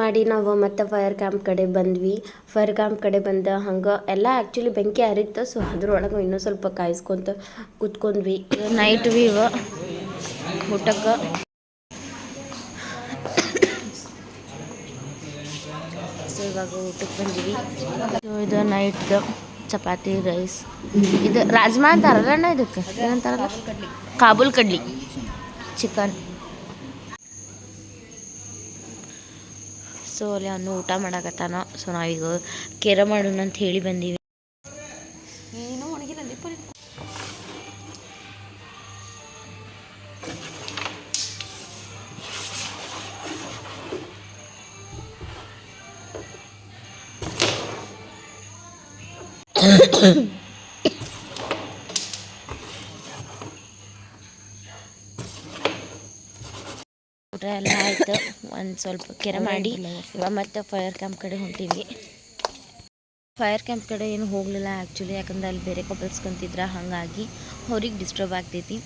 ಮಾಡಿ ನಾವು ಮತ್ತೆ ಫೈರ್ ಕ್ಯಾಂಪ್ ಕಡೆ ಬಂದ್ವಿ. ಫೈರ್ ಕ್ಯಾಂಪ್ ಕಡೆ ಬಂದ ಹಂಗೆ ಎಲ್ಲ ಆ್ಯಕ್ಚುಲಿ ಬೆಂಕಿ ಹರಿತ್ತು. ಸೊ ಅದ್ರೊಳಗೆ ಇನ್ನೂ ಸ್ವಲ್ಪ ಕಾಯಿಸ್ಕೊಂತ ಕೂತ್ಕೊಂಡ್ವಿ. ನೈಟ್ ವ್ಯೂವ ಊಟಕ್ಕೆ ಸೊ ಇವಾಗ ಊಟಕ್ಕೆ ಬಂದ್ವಿ. ಸೊ ಇದು ನೈಟ್ದು ಚಪಾತಿ ರೈಸ್. ಇದು ರಾಜ್ಮಾ ಅಂತಾರಲ್ಲ ಇದಕ್ಕೆ ಏನಂತಾರಲ್ಲ, ಕಾಬೂಲ್ ಕಡ್ಲಿ ಚಿಕನ್. ಸೊ ಅಲ್ಲಿ ಅವನು ಊಟ ಮಾಡಕತ್ತಾನ. ಸೊ ನಾವೀಗ ಕೇರ ಮಾಡೋಣ ಅಂತ ಹೇಳಿ ಬಂದೀವಿ. ಊಟ ಎಲ್ಲ ಆಯ್ತು. ಒಂದು ಸ್ವಲ್ಪ ಕೆರೆ ಮಾಡಿ ಇವಾಗ ಮತ್ತೆ ಫೈರ್ ಕ್ಯಾಂಪ್ ಕಡೆ ಹೊಂಟೀವಿ. ಫೈರ್ ಕ್ಯಾಂಪ್ ಕಡೆ ಏನು ಹೋಗಲಿಲ್ಲ ಆ್ಯಕ್ಚುಲಿ, ಯಾಕಂದ್ರೆ ಅಲ್ಲಿ ಬೇರೆ ಕಪಲ್ಸ್ ಕುಂತಿದ್ರ, ಹಾಗಾಗಿ ಅವ್ರಿಗೆ ಡಿಸ್ಟರ್ಬ್ ಆಗ್ತೈತಿ.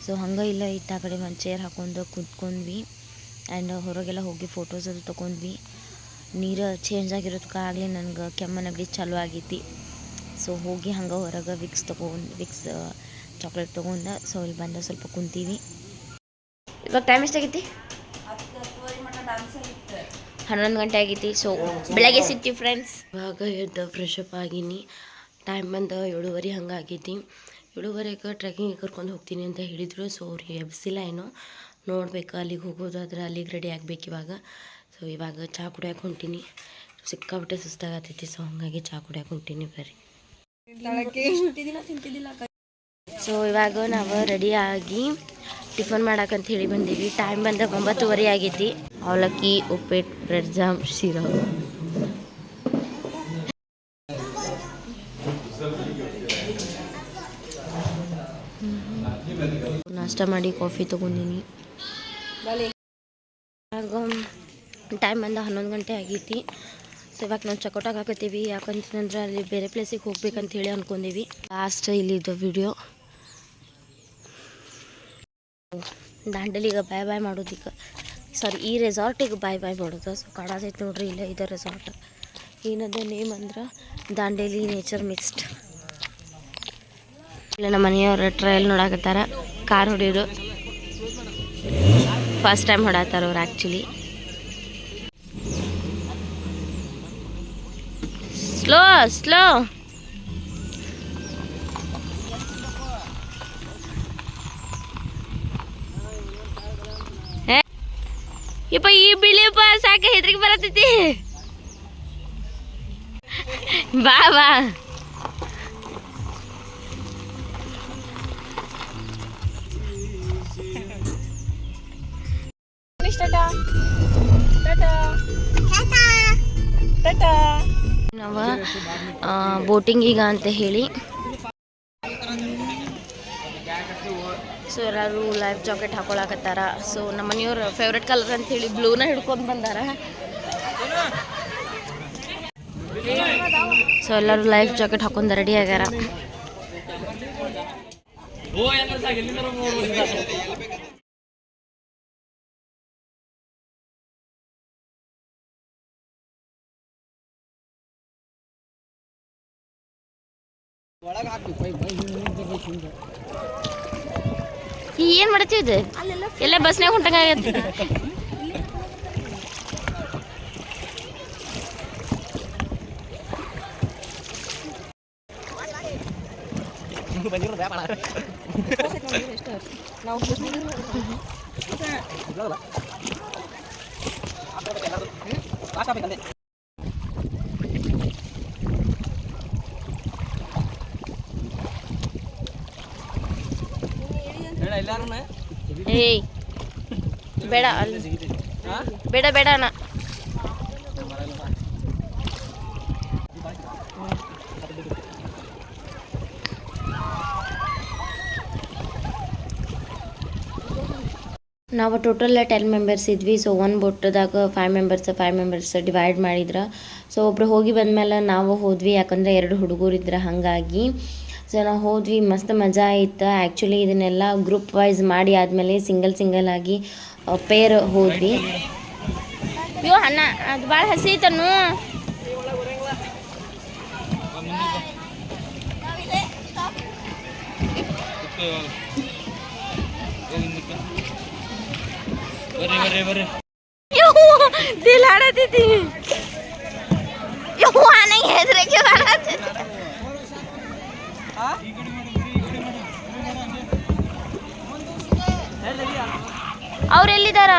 ಸೊ ಹಂಗೆ ಇಲ್ಲ ಇತ್ತ ಕಡೆ ಒಂದು ಚೇರ್ ಹಾಕೊಂಡು ಕುತ್ಕೊಂಡ್ವಿ. ಆ್ಯಂಡ್ ಹೊರಗೆಲ್ಲ ಹೋಗಿ ಫೋಟೋಸ್ ಅದು ತೊಗೊಂಡ್ವಿ. ನೀರು ಚೇಂಜ್ ಆಗಿರೋದಕ್ಕಾಗಲಿ ನನಗೆ ಕೆಮ್ಮು ನೆಗಡಿ ಚಾಲೂ ಆಗೈತಿ. ಸೊ ಹೋಗಿ ಹಂಗೆ ಹೊರಗೆ ವಿಕ್ಸ್ ಚಾಕ್ಲೇಟ್ ತೊಗೊಂಡು ಸೊ ಇಲ್ಲಿ ಬಂದು ಸ್ವಲ್ಪ ಕುಂತೀವಿ. ಇವಾಗ ಟೈಮ್ ಎಷ್ಟಾಗೈತಿ? 11 ಗಂಟೆ ಆಗೈತಿ. ಸೊ ಬೆಳಗ್ಗೆ ಸಿಗ್ತೀವಿ ಫ್ರೆಂಡ್ಸ್. ಇವಾಗ ಎದ್ದು ಫ್ರೆಶ್ ಅಪ್ ಆಗೀನಿ. ಟೈಮ್ ಬಂದು 7:30 ಹಂಗೆ ಆಗೈತಿ. 7:30ಗೆ ಟ್ರೆಕ್ಕಿಂಗ್ ಕರ್ಕೊಂಡು ಹೋಗ್ತೀನಿ ಅಂತ ಹೇಳಿದರು. ಸೊ ಅವ್ರಿಗೆ ಎಬ್ಸಿಲ್ಲ ಏನೋ, ನೋಡ್ಬೇಕು. ಅಲ್ಲಿಗೆ ಹೋಗೋದಾದ್ರೆ ಅಲ್ಲಿಗೆ ರೆಡಿ ಆಗ್ಬೇಕು ಇವಾಗ. ಸೊ ಇವಾಗ ಚಹಾ ಕುಡಿಯೋಕೆ ಹೊಂಟೀನಿ. ಸಿಕ್ಕಾಬಿಟ್ಟೆ ಸುಸ್ತಾಗತ್ತೈತಿ. ಸೊ ಹಂಗಾಗಿ ಚಹಾ ಕುಡಿಯೋಕೆ ಹೊಂಟೀನಿ. ಬರ್ರಿ. ಸೊ ಇವಾಗ ನಾವು ರೆಡಿಯಾಗಿ ಟಿಫನ್ ಮಾಡಕ್ಕಂತ ಹೇಳಿ ಬಂದೀವಿ. ಟೈಮ್ ಬಂದ 9:30 ಆಗೈತಿ. ಅವಲಕ್ಕಿ, ಉಪ್ಪಿಟ್ಟು, ಬ್ರೆಡ್ ಜಾಮ್, ಶೀರಾ. ನಾಷ್ಟ ಮಾಡಿ ಕಾಫಿ ತೊಗೊಂಡಿನಿ. ಇವಾಗ ಟೈಮ್ ಬಂದ 11 ಗಂಟೆ ಆಗೈತಿ. ಸೊ ಇವಾಗ ನಾವು ಚೆಕ್ಔಟ್ ಹಾಕತ್ತೀವಿ. ಯಾಕಂತಂದ್ರೆ ಅಲ್ಲಿ ಬೇರೆ ಪ್ಲೇಸಿಗೆ ಹೋಗ್ಬೇಕಂತ ಹೇಳಿ ಅಂದ್ಕೊಂಡೀವಿ. Last ಇಲ್ಲಿದ್ದು video. ದಾಂಡೇಲಿಗೆ ಬಾಯ್ ಬಾಯ್ ಮಾಡೋದಕ್ಕೆ, ಸಾರಿ ಈ ರೆಸಾರ್ಟಿಗೆ ಬಾಯ್ ಬಾಯ್ ಮಾಡೋದು. ಸೊ ಕಾಣತೈತೆ ನೋಡ್ರಿ, ಇಲ್ಲ ಇದೆ ರೆಸಾರ್ಟ್. ಏನದ ನೇಮ್ ಅಂದ್ರೆ ದಾಂಡೇಲಿ ನೇಚರ್ ಮಿಕ್ಸ್ಡ್. ಇಲ್ಲ ನಮ್ಮ ಮನೆಯವ್ರ ಟ್ರಯಲ್ ನೋಡಕತ್ತಾರ. ಕಾರ್ ಹೊಡಿಯೋರು ಫಸ್ಟ್ ಟೈಮ್ ಹೊಡತ್ತಾರ ಅವ್ರು ಆ್ಯಕ್ಚುಲಿ. Slow slow. ಯಪ್ಪ ಈ ಬಿಳಿಯಪ್ಪ ಸಾಕೆ ಹೆದ್ರಿಗೆ ಬರತೈತಿ. ಬಾ ಬಾ. ನಾವು ಬೋಟಿಂಗ್ ಈಗ ಅಂತ ಹೇಳಿ ಸೊ ಎಲ್ಲರೂ ಲೈಫ್ ಜಾಕೆಟ್ ಹಾಕೊಳಕತ್ತಾರ. ಸೊ ನಮ್ಮ ಮನೆಯವ್ರ ಫೇವ್ರೆಟ್ ಕಲರ್ ಅಂತ ಹೇಳಿ ಬ್ಲೂನ ಹಿಡ್ಕೊಂಡು ಬಂದಾರ. ಸೊ ಎಲ್ಲರೂ ಲೈಫ್ ಜಾಕೆಟ್ ಹಾಕೊಂಡು ರೆಡಿ ಆಗ್ಯಾರ. ಏನು ಮಾಡ್ತಿದ್ದೆ ಎಲ್ಲ ಬಸ್ನಾಗ ಹೊಂಟಂಗ ಆಗತ್ತೆ. ಏಯ್ ಬೇಡ ಬೇಡ ಬೇಡ ಅಣ್ಣ. ನಾವು ಟೋಟಲ್ 10 ಮೆಂಬರ್ಸ್ ಇದ್ವಿ. ಸೊ ಒಂದು ಬೋಟ್ದಾಗ 5 ಮೆಂಬರ್ಸ್ ಡಿವೈಡ್ ಮಾಡಿದ್ರು. ಸೊ ಒಬ್ರು ಹೋಗಿ ಬಂದಮೇಲೆ ನಾವು ಹೋದ್ವಿ, ಯಾಕಂದರೆ 2 ಹುಡುಗರು ಇದ್ರೆ ಹಾಗಾಗಿ. ಸೊ ನಾವು ಹೋದ್ವಿ, ಮಸ್ತ್ ಮಜಾ ಆಯಿತು. ಆ್ಯಕ್ಚುಲಿ ಇದನ್ನೆಲ್ಲ ಗ್ರೂಪ್ ವೈಸ್ ಮಾಡಿ ಆದಮೇಲೆ ಸಿಂಗಲ್ ಆಗಿ ಪೇರ್ ಹೋದ್ವಿ. ಅಯ್ಯೋ ಅಣ್ಣ ಅದು ಭಾಳ ಹಸಿ ಐತನ್ನು. ದಿಲ್ ಹಾಡತೈತಿ. ಯವ್ವ ನಂಗೆ ಹೆದರಿಕೆ ಬರತೈತಿ. ಅವ್ರು ಎಲ್ಲಿದಾರ?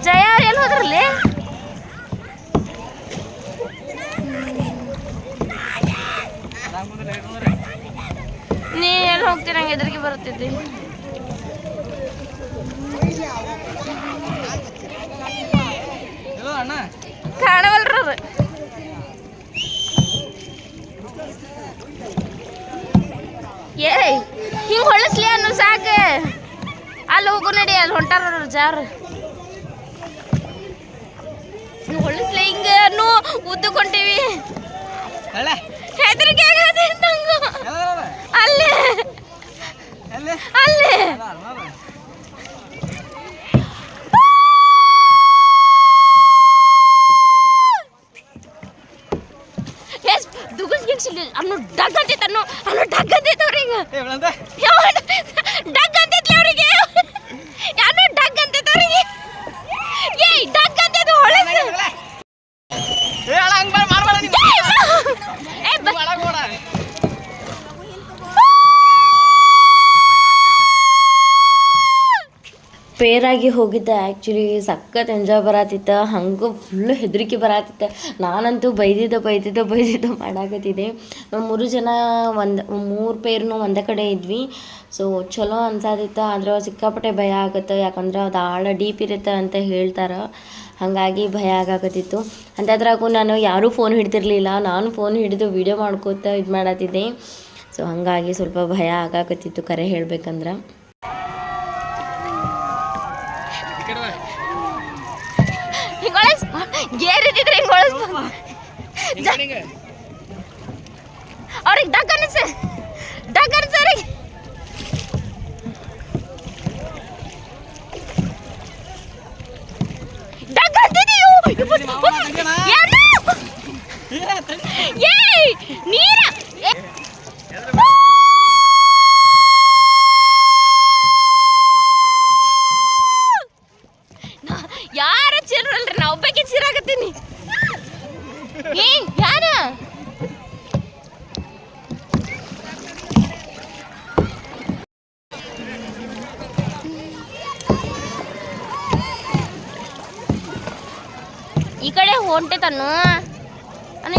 ಜಯ ಅವ್ರು ಎಲ್ಲಿ ಹೋದ್ರಲ್ಲಿ? ನೀ ಎಲ್ಲಿ ಹೋಗ್ತೀನಿ? ನಂಗೆ ಹೆದರಿಕೆ ಬರುತ್ತೈತಿ. ಕಾಣವಲ್ರು ಏಯ್ ಹಿಂಗೆ ಹೊಳಸ್ಲಿ ಅನ್ನು ಸಾಕು. ಅಲ್ಲಿ ಹೋಗು ನಡಿ, ಅಲ್ಲಿ ಹೊಂಟಾರ ಜಾರು. ನೀವು ಹೊಳಸ್ಲಿ ಹಿಂಗೆ ಅನ್ನು ಉದ್ದಕೊಂತೀವಿ. ಹೆದರಿಕೆ ಆಗತ್ತೆ ನಂಗು. ಅಲ್ಲಿ ಅಲ್ಲಿ ಅವನು ಡಗ್ ಅಂತಿತ್ತು. ಅವನು ಡಗ್ ಅಂತಿತ್ತು ಅವ್ರಿಗೆ. ಡಗ್ ಅಂತಿತ್ತು ಅವ್ರಿಗೆ. ಯಾರು ಡಗ್ ಅಂತಿತ್ತು ಅವ್ರಿಗೆ. ಏಯ್ ಡಗ್ ಅಂತಿದ್ದು ಹೊಳಸು. ಪೇರಾಗಿ ಹೋಗಿದ್ದೆ. ಆ್ಯಕ್ಚುಲಿ ಸಖತ್ ಎಂಜಾಯ್ ಬರತ್ತಿತ್ತು. ಹಂಗೆ ಫುಲ್ಲು ಹೆದರಿಕೆ ಬರತ್ತಿತ್ತು. ನಾನಂತೂ ಬೈದಿದ್ದು ಮಾಡಾಕತ್ತಿದ್ದೆ. ನಾವು 3 ಜನ ಮೂರು ಪೇರ್ನು ಒಂದೇ ಕಡೆ ಇದ್ವಿ. ಸೊ ಚಲೋ ಅನ್ಸಾದಿತ್ತು. ಆದರೆ ಸಿಕ್ಕಾಪಟ್ಟೆ ಭಯ ಆಗುತ್ತೆ, ಯಾಕಂದ್ರೆ ಅದು ಆಳ ಡೀಪ್ ಇರುತ್ತೆ ಅಂತ ಹೇಳ್ತಾರೆ. ಹಾಗಾಗಿ ಭಯ ಆಗಾಕತ್ತಿತ್ತು. ಅಂಥದ್ರಾಗೂ ನಾನು ಯಾರೂ ಫೋನ್ ಹಿಡ್ತಿರ್ಲಿಲ್ಲ. ನಾನು ಫೋನ್ ಹಿಡಿದು ವೀಡಿಯೋ ಮಾಡ್ಕೋತ ಇದು ಮಾಡತ್ತಿದ್ದೆ. ಸೊ ಹಾಗಾಗಿ ಸ್ವಲ್ಪ ಭಯ ಆಗಾಕತ್ತಿತ್ತು ಕರೆ ಹೇಳ್ಬೇಕಂದ್ರೆ. ಗೇರಿದ್ರೆ ಅವ್ರಿಗೆ ಡಗ್ ಅನ್ಸ ಅವ್ರಿಗೆ. ಡಗ್ ಅಂತಿದೀಯೋ ನೀರ ಯಾರ ಚಿರಲ್ರಿ, ನಾ ಒಬ್ಬಕ್ಕೆ ಚಿರಾಗತ್ತೀನಿ. ಯಾರ ಈ ಕಡೆ ಹೊಂಟೈತನ್ನು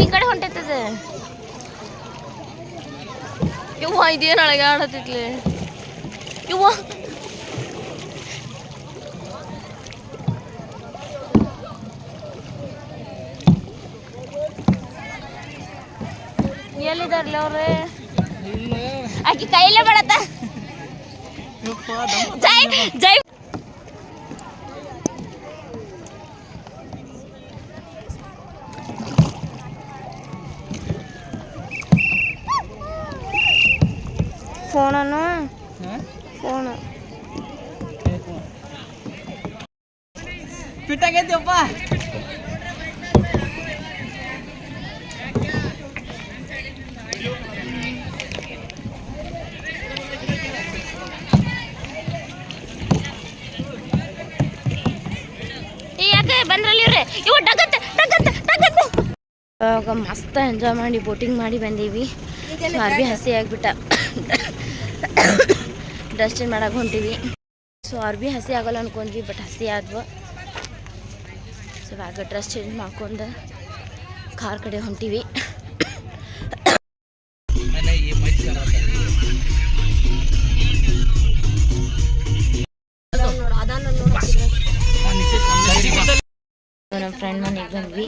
ಈ ಕಡೆ ಹೊಂಟೈತದ. ಯವ್ವ ಇದೇನು ಅಳಗ ಆಡತ್ತಿತ್ಲೆ ಯವ್ವ. ಎಲ್ಲಿದಾರ್ಲಿ ಅವ್ರೆ? ಆಕಿ ಕೈಲೇ ಮಾಡತ್ತ. ಜೈ ಜೈ ಫೋನನ್ನು ಫೋನು ಫಿಟ್ಟಾಗೈತಿಯಪ್ಪ. ಯಾಕೆ ಬಂದ್ರಲ್ಲಿ ಇವ್ರೆ? ಇವ ಡಗಂತ ಡಗಂತ ಡಗಂತ. ಇವಾಗ ಮಸ್ತ್ ಎಂಜಾಯ್ ಮಾಡಿ ಬೋಟಿಂಗ್ ಮಾಡಿ ಬಂದೀವಿ. ಅರ್ಬಿ ಹಸಿ ಆಗಿಬಿಟ್ಟ. ಡ್ರೆಸ್ ಚೇಂಜ್ ಮಾಡಕ್ಕೆ ಹೊಂಟೀವಿ. ಸೊ ಅರ್ಬಿ ಹಸಿ ಆಗಲ್ಲ ಅನ್ಕೊಂಡ್ವಿ, ಬಟ್ ಹಸಿ ಆದ್ವು. ಸೊ ಇವಾಗ ಡ್ರೆಸ್ ಚೇಂಜ್ ಮಾಡ್ಕೊಂಡು ಕಾರ್ ಕಡೆ ಹೊಂಟೀವಿ. ನಮ್ಮ ಫ್ರೆಂಡ್ ಮನೆಗೆ ಬಂದ್ವಿ.